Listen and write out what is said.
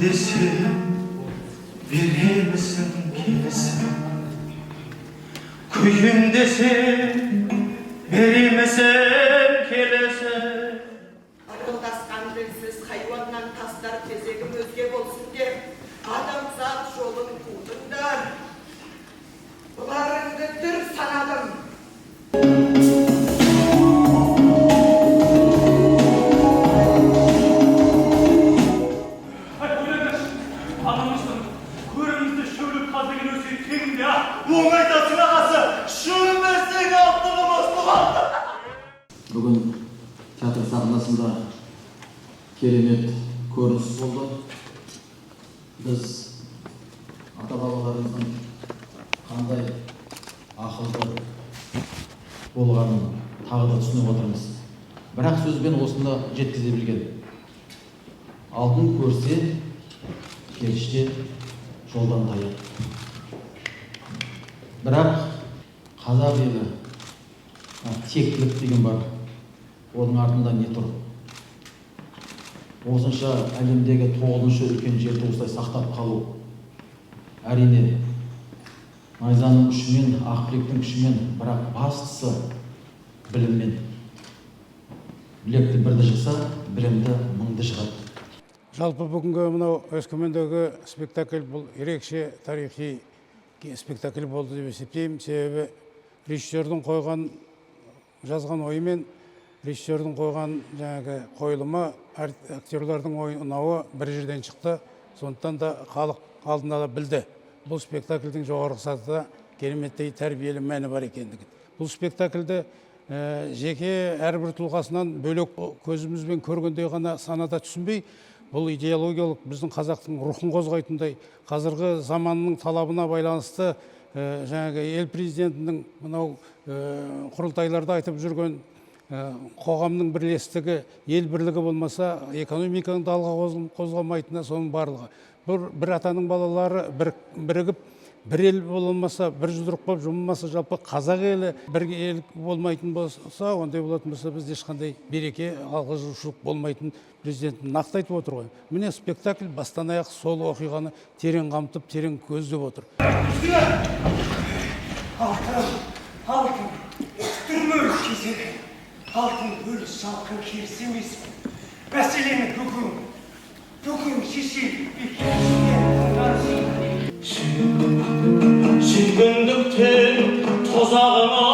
desem verir misin kesin? Kuyun desem verir misin kelesen? Akıldaskan dilsiz hayvandan taslar tezegim özge bolsun dep adam zat jolun kudundan. Bularındı dür sanadım. Бүгін театр сахнасында керемет көрініс болды. Біз ата-бабаларымыздың қандай ақылды болғанын тағы да түсініп отырмыз. Бірақ сөзбен осында жеткізе білген. Алтын көрсе, періште жолдан таяр. Бірақ қазақ елі тектілік деген бар. Оның артында не тұр? Осынша әлемдегі 9-шы үлкен жерді осылай сақтап қалу. Әрине, найзаның күшімен, ақбілектің күшімен, бірақ бастысы біліммен. Білекті бірді жықса, білімді мыңды жығады. Жалпы бүгінгі мынау Өскемендегі спектакль бұл ерекше тарихи спектакль болды деп есептеймін. Себебі режиссердің қойған жазған ойымен режиссердің қойған жаңағы қойылымы, актерлардың ойнауы бір жерден шықты. Сондықтан да халық алдында да білді. Бұл спектакльдің жоғарғы сатыда кереметтей тәрбиелі мәні бар екендігін. Бұл спектакльді жеке әрбір тұлғасынан бөлек көзімізбен көргендей ғана санада түсінбей, бұл идеологиялық біздің қазақтың рухын қозғайтындай, қазіргі заманның талабына байланысты жаңағы ел президентінің мынау құрылтайларда айтып жүрген қоғамның бірлестігі, ел бірлігі болмаса, экономиканың да алға қозғалмайтыны соның барлығы. Бір атаның балалары бірігіп, бір ел болмаса, бір жұдырық болып жұмылмаса, жалпы қазақ елі бір ел болмайтын болса, ондай болатын болса, бізде ешқандай береке, алғызушылық болмайтын президенттің нақты айтып отыр ғой. Міне спектакль бастан аяқ сол оқиғаны терең қамтып, терең көздеп отыр. Алтын, түрмөр кезегі, алтын өлі салқын керісі емес. Мәселені бүгін шешейік. Сүйгендіктен тозағыма